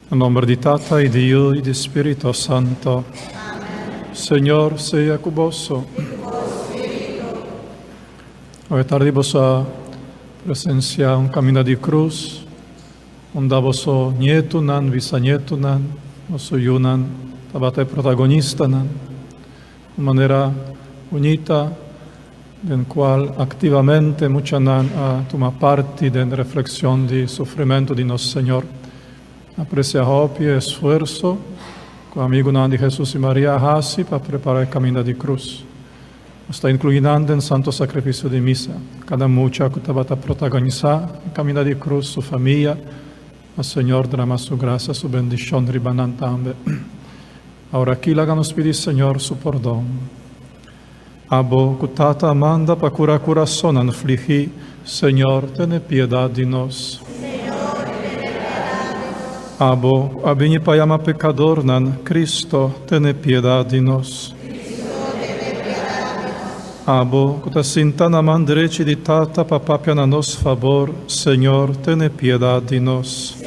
In nome di Tata e di Dio e di Spirito Santo. Amen. Señor sea con vos. Hoy tarde vos presencia un camino de cruz, donde vos nietunan, visanietunan, vos yunan, tabate protagonista, de manera unita, en cual activamente muchos toman parte de la reflexión de sufrimiento de nuestro Señor. Aprecia hobby e esfuerzo, con amigo de Jesús y María Hassi, para preparar el camino de cruz. Está incluyendo en santo sacrificio de misa. Cada mucha que va a protagonizar el camino de cruz, su familia, el Señor derrama su gracia, su bendición, ribanan también. Ahora aquí la nos pide, Señor, su perdón. Abo, cutata amanda, para curar corazón afligí, Señor, ten piedad de nos. Abo, abini payama pecador nan, Cristo, ten piedad de nos. Abo, cuta sintana mandreci di tata papapia na nos favor, Señor, ten piedad de nos.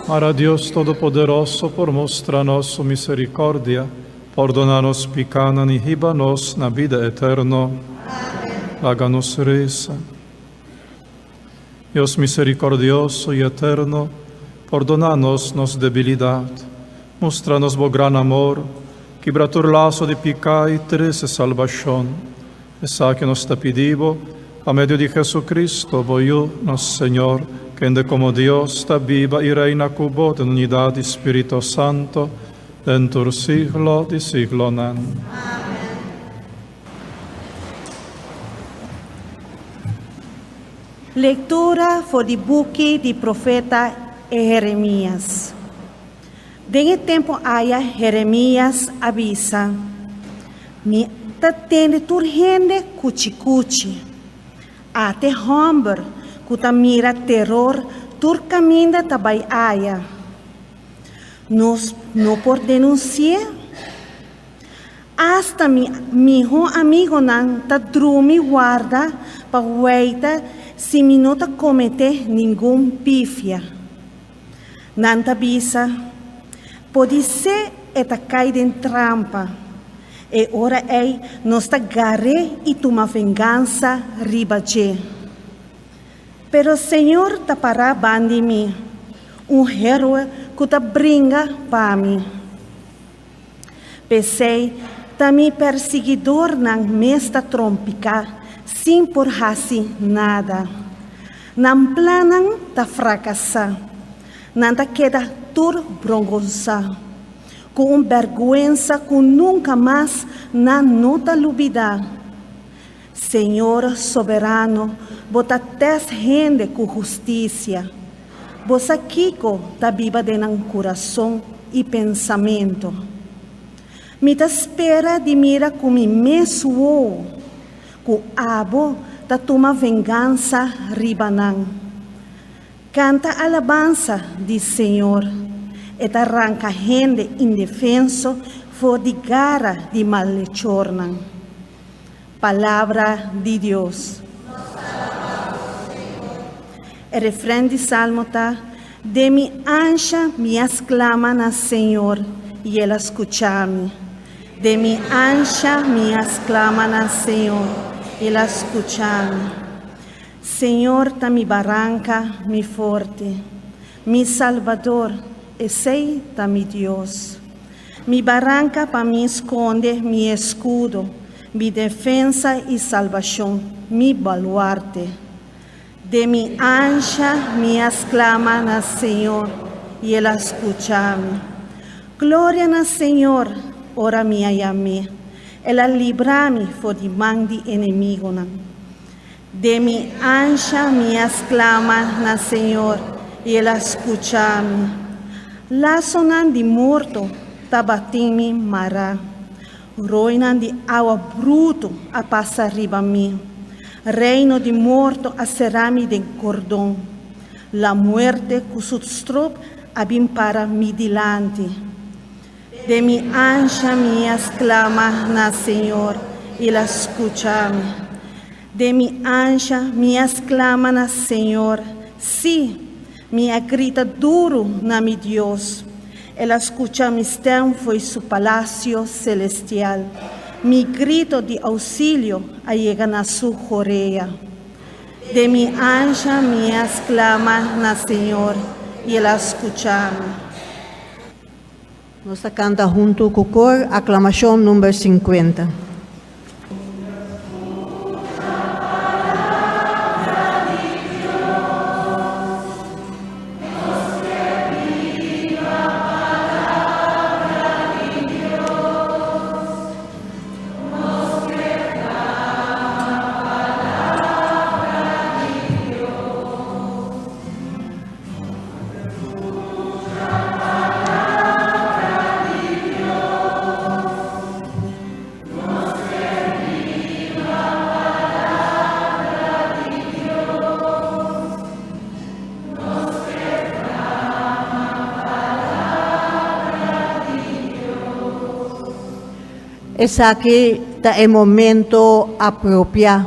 Para Dios Todopoderoso, por mostrar su misericordia, perdonar-nos pecados e riba-nos na vida eterna. Haga-nos reza. Dios misericordioso e eterno, perdona-nos nossa debilidade, mostra-nos o gran amor, quebra-tur laço de pecado e trece salvação. Essa que nos te pedimos, a meio de Jesucristo, voio, nosso Senhor, que ende como Deus, está viva e reina com vós em unidade Espírito Santo, dentro siglo de siglo. Amém. Leitura for the book de profeta Jeremias. Denge tempo aya Jeremias avisa, mi tatende turhende cuchi-cuchi, ate homber, kuta mira terror, tur caminda tabay aya. Nos no por denunciar, hasta mi amigo nan ta drumi guarda pa weita se mi não cometer nenhum pífia. Nanta bisa, pode ser eta cai em trampa, e ora ei nos ta garre e toma vingança ribaje. Pero Senhor ta para bandi mi, héroe que ta bringa para mim. Pensei, ta mi perseguidor nan mesta trompica, sem por hasi nada. Não planam ta fracassar, não ta queda tur brongosa, com vergonha que nunca mais não nota lubida. Senhor soberano, bota tes rende com justiça, bosa kiko ta viva de nan coração e pensamento. Me ta espera de mira com mi mesmo ku abo ta toma vingança ribanan. Canta alabança de Senhor, et arranca gente indefenso for de gara de malhechornan. Palavra de Deus. El refrán de Salmo ta, de mi ancha me exclaman al Senhor, e Ele escucha-me. De mi ancha me exclaman al Senhor, Ele escucha-me. Senhor, ta mi barranca, mi forte, mi salvador, e sei ta mi Deus. Mi barranca pa mi esconde, mi escudo, mi defensa e salvação, mi baluarte. De mi ancha me exclaman al Senhor, e Ele escucha-me. Glória al Senhor, ora minha e a mim. Ela livra-me for de mão de inimigo. De mi ancha me exclama na Senhor, e Ele escucha-me. Laço de morto, tabatim-me mará. Roina de água bruto a passar riba mim. Reino de morto a será-me de cordão. La muerte que sustrop abim para mi dilante. De mi ancha me exclama na Senhor, e Ele escucha-me. De mi ancha me exclama na Senhor, sim, minha grita duro na meu Deus. Ela escuta mis tempo e su palácio celestial. Mi grito de auxílio chega na sua orelha. De mi anja minhas clama na Senhor e ela escuta-me. Nós canta junto com o cor, aclamação número 50. Esse aqui é o momento apropriado.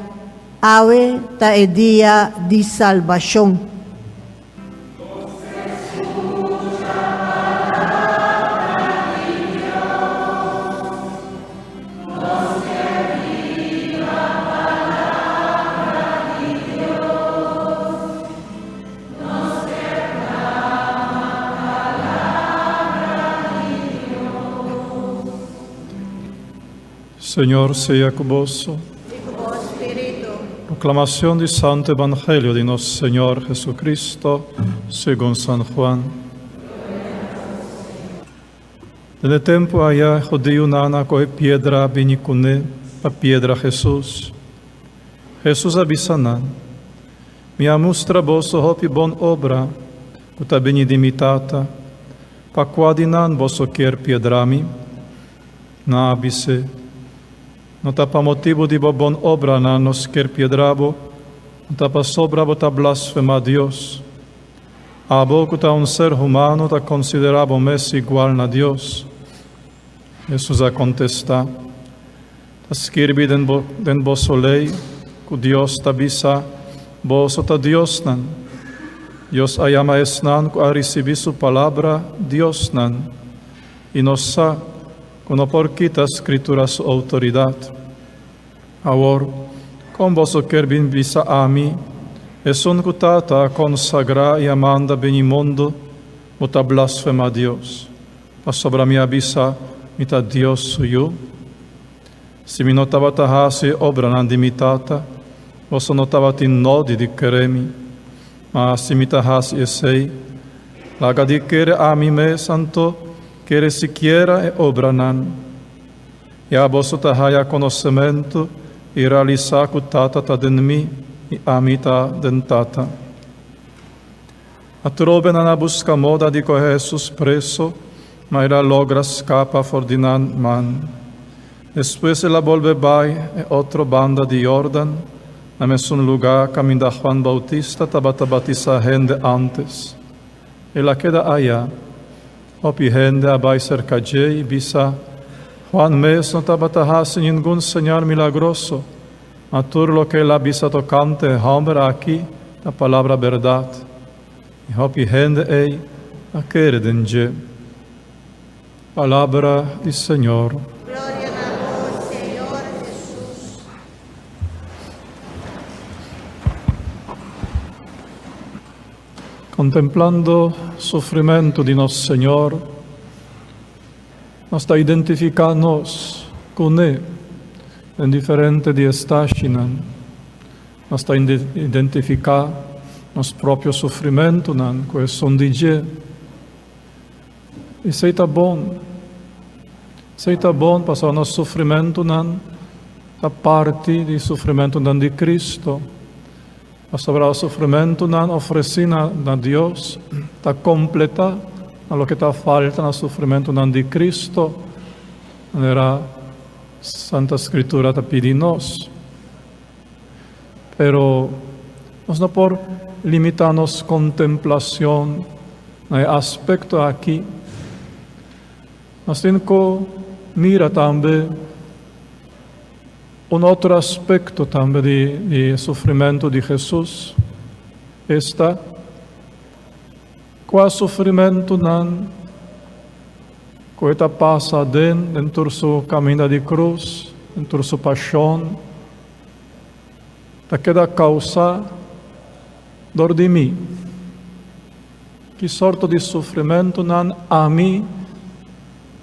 Hoje é dia de salvação. Señor sea convosco. Proclamación del Santo Evangelio de nuestro Señor Jesucristo según San Juan. En el tiempo allá, judío nana coge piedra vinicune pa piedra Jesús. Jesús abisanan. Mi amustra vosso hopi bon obra, kuta beni dimitata, pa quadinan vosso kier piedrami, na abise. No tapa motivo de bon obra na nos quer piedrabo, no tapa sobra bota blasfema a Dios. A boco ta un ser humano ta considerabo mes igual na Dios. Jesus a contesta, ta skirbi den vosso lei, cu Dios ta bisa, vosso ta Dios nan. Dios ayama esnan, cu a recibi su palabra, Dios nan. Y nos sa, cuando por quita escritura su autoridad. Ahora, con vos quer bin visa a mí, es un cutata consagra y amanda benimundo, muta blasfema a Dios. Pa sobra mi avisa, mita Dios suyo. Si mi notava tahasi obra nandimitata, vos notava tin nodi di queremi, ma si mi tahasi esei, laga di quere a mi me santo, quere siquiera e obranan. E a vosso tahaya conhecimento e realizar cutata ta den mi e amita den tata. A trobe na busca moda di co Jesus preso, ma era logra scapa fordinan man. Después ela volve bai e outro banda di Jordan, na mesmo lugar caminda Juan Bautista tabata batiza gente antes. Ela queda allá. Opi gente abai cerca de bisa, Juan mes no tabatahasi ningún señal milagroso, ma tur lo que la bisa tocante hombre aquí, la palabra verdad. Y opi gente ei, a querer denje. Palabra del Señor. Gloria a vos, Señor Jesús. Contemplando el sufrimiento de nuestro Señor, nos está identificando con Él en diferentes estaciones. Nos está identificando nuestro propio sufrimiento, que son de Dios. E sei tá bom passar nosso sofrimento a parte do sofrimento de Cristo. A sobre o sofrimento oferecido a Deus, está completa o que está falta no sofrimento de Cristo. Era Santa Escritura está pedindo nós. Pero nós não por limitar nossa contemplação no aspecto aqui. Nós temos que mirar também outro aspecto também de sofrimento de Jesus. qua sofrimento nan, coeta passa dentro su caminho de cruz, dentro su paixão, daquela causa dor de mim. Que sorte de sofrimento nan a mim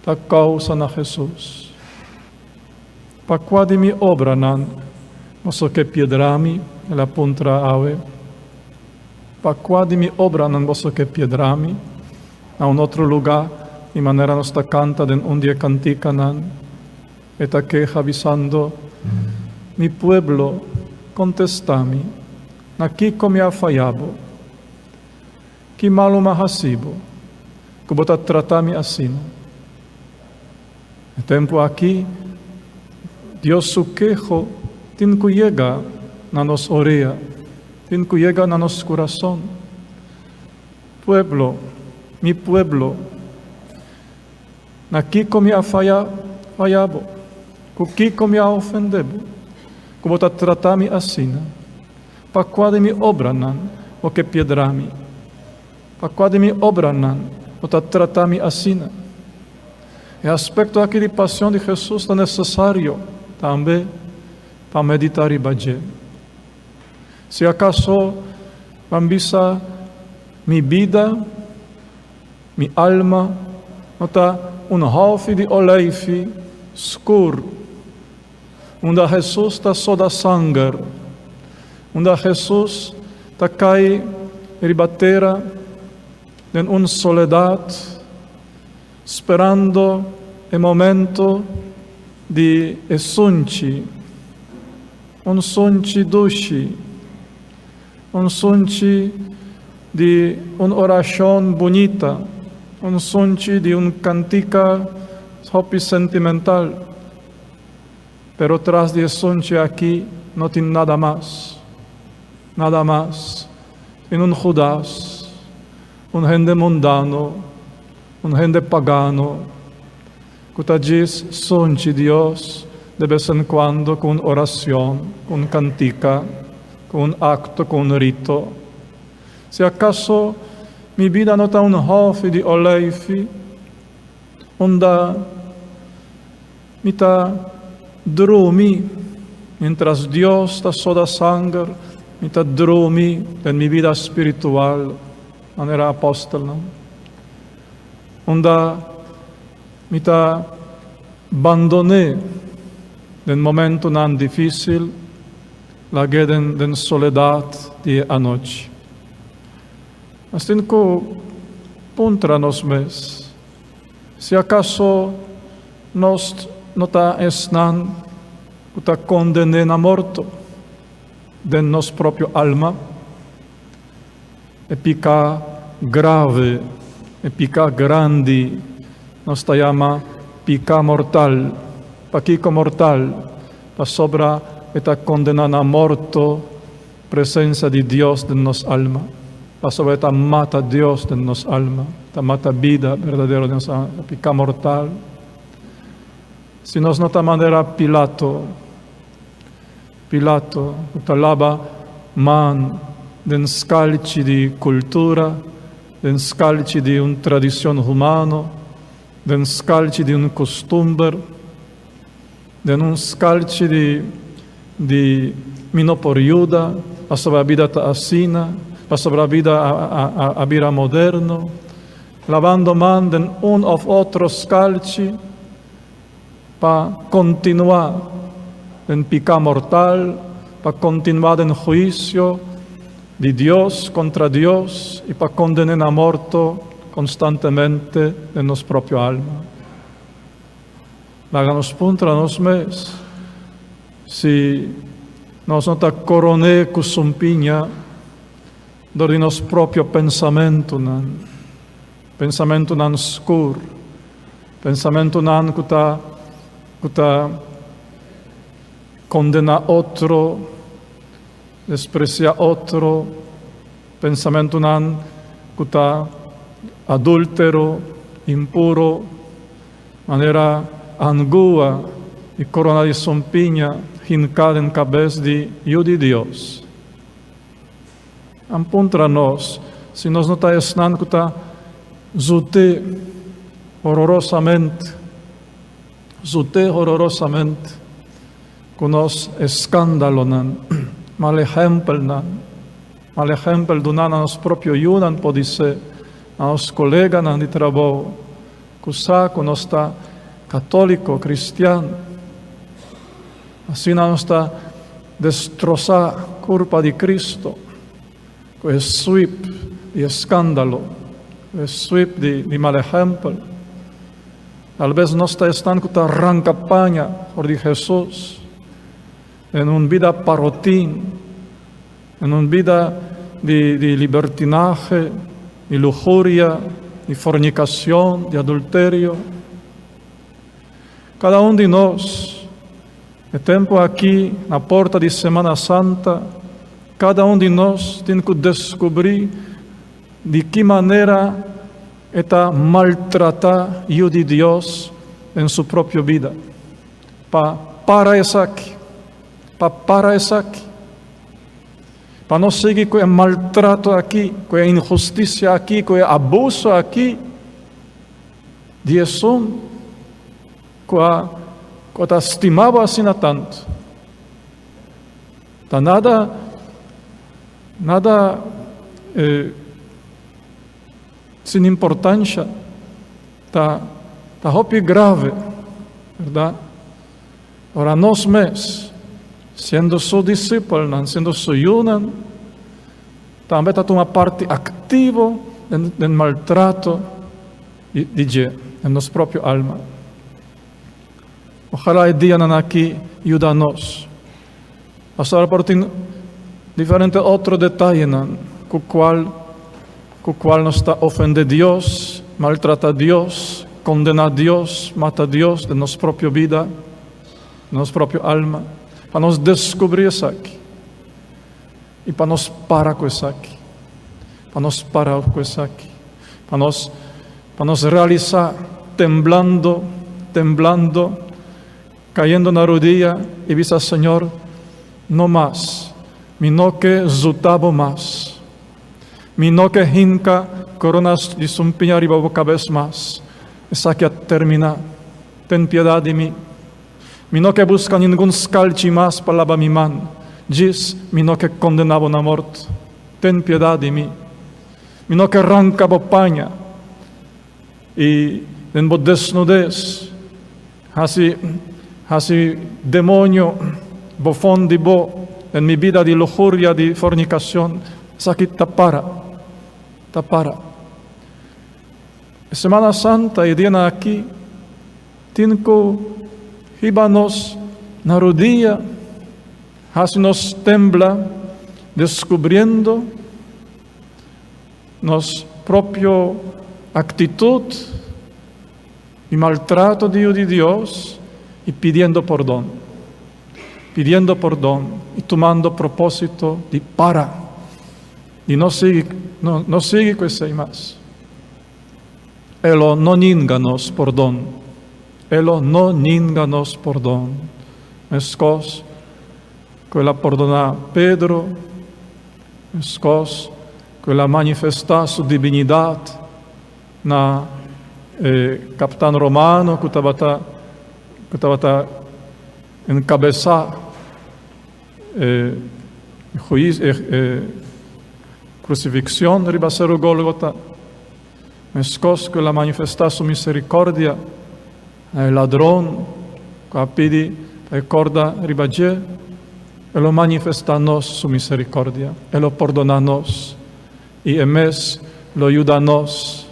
da causa na Jesus. Pa qua de mi obra nan, mosso che piedrami, la puntra ave, pa qua de mi obra nan mosso che piedrami, a un outro lugar, in maniera nostra canta den un dia cantica nan, et a queja avisando, mi pueblo contestami, na Kiko mi ha fallado, que malo me hasibo, que bota tratami assim. O tempo aqui, Deus su quejo, tin que llega na nos orella, tin que llega na nos corazón. Pueblo, mi pueblo, na Kiko mi ha fallado, que Kiko mi ha ofendido, que bota tratami assim. Pa qua de mi obra nan, o que piedrami, pa qua de mi obra nan, o ta tratami assim. E aspecto aqui de paixão de Jesus é necessário também para meditar e bager. Se acaso vambisa mi vida, mi alma, nota hoofd de olijf escuro, onde Jesus está só da sangue, onde Jesus está cai ribatera em uma soledade, esperando o momento de esunci, sunci doce, sunci de uma oração bonita, sunci de cantica hopi sentimental, pero tras de sunci aqui não tem nada mais. Nada más, en un Judas, un gente mundano, un gente pagano, que te diz, sonche Dios de vez en cuando con oración, con cantica, con acto, con rito. Si acaso mi vida no está un hofe de oleifi, onda mi ta drumi, mientras Dios está soda sangre, mi ta dromi en mi vida espiritual, manera apóstola. Onda mi ta abandoné en momento tan difícil, la gueden den soledad de anoche. Hasta que puntra nos mes, si acaso nos nota esnan, uta condenen a morto, de nos próprio alma, e pica grave, e pica grande, nos chama pica mortal, paquico mortal, pa sobra eta condenada a morto, presença de Deus de nos alma, pa sobra eta mata Deus de nos alma, eta mata vida verdadeira de nos alma, pica mortal. Se nos nota maneira Pilato, utalaba man den scalci di cultura, den scalci di un tradizione umano, den scalci di un costumbre, den un scalci di minoporiuda, a sua vida asina, a sua vida a vida moderno, lavando man den un of otro scalci, para continuar en pecado mortal, para continuar en juicio de Dios contra Dios y para condenar a muerto constantemente en nuestra propia alma. Háganos puntra nos mes, si nos nota coroné cusumpiña, de nos propio pensamento nan oscuro, pensamento nan kuta condena otro, desprecia otro, pensamento nan kuta adúltero, impuro, manera angua y corona de sompiña hincada en cabeza de Dios. Ampuntra nos, se nós não está ensinando que está zute horrorosamente, com nós escândalo nan, mal exemplo do nan a nos próprio yunan pode ser, a nos colega nan de trabalho, que saco nós está católico, cristiano, assim nós está destroçar a culpa de Cristo, com esse sweep de escândalo, com esse sweep de mal exemplo. Talvez nós estamos com a arranca-panha por de Jesus, em uma vida parotim, em uma vida de libertinaje, de lujuria, de fornicação, de adultério. Cada de nós, no tempo aqui, na porta de Semana Santa, cada de nós tem que descobrir de que maneira está maltratar o de Deus em sua própria vida. Para isso aqui. Para não seguir com o maltrato aqui, com a injustiça aqui, com o abuso aqui, de isso, com a estimava assim tanto. Tá nada sem importância, tá grave, verdade? Ora, nós mesmos, sendo seu discípulo, sendo seu yunan, também está uma parte ativa do maltrato de nossa própria alma. Ojalá o dia aqui ajuda a nós. Pastor, por tem diferente outro detalhe, com o qual nos está ofendendo Deus, maltrata Deus, condena Deus, mata Deus de nossa própria vida, de nossa própria alma, para nós descobrir isso aqui e para nós parar com isso aqui, para nós realizar temblando, caindo na rodilha e dizer, Senhor, não mais, me não que zutabo mais. Mi no que hinca coronas de sumpinha arriba a cabeça mais. Essa aqui a terminar. Ten piedade de mim. Mi no que busca nenhum scalci mais para lavar minha mão. Diz, mi no que condenava na morte. Ten piedade de mim. Mi no que arranca a panha. E en bo desnudez. Hasi demônio bo fondi bo en mi vida de lujuria, de fornicação. Essa aqui para. Semana Santa e dia aqui, tinko hibanos na rodilha, assim nos tembla, descobrindo nossa própria atitude de maltrato de Deus e pedindo perdão e tomando propósito de parar. E não sigue com isso aí mais. Ele não ninga-nos perdão. Mas coisa que ela perdonar Pedro, mas coisa que ela manifestar sua divinidade na capitão romano que estava encabeçar crucifixión riba ser Golgota, mas coisa que ela manifestar sua misericórdia, o ladrão que pede recorda riba je, ele manifesta a nós sua misericórdia, ele perdona a nós e mes lo ajuda a nós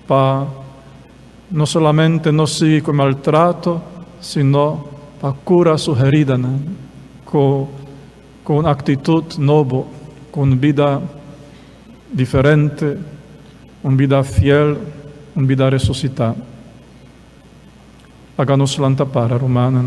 para não solamente não seguir com maltrato, sino para curar sua herida, com uma atitude nova, com vida diferente, uma vida fiel, uma vida ressuscitada. Háganos lanta para, Romana.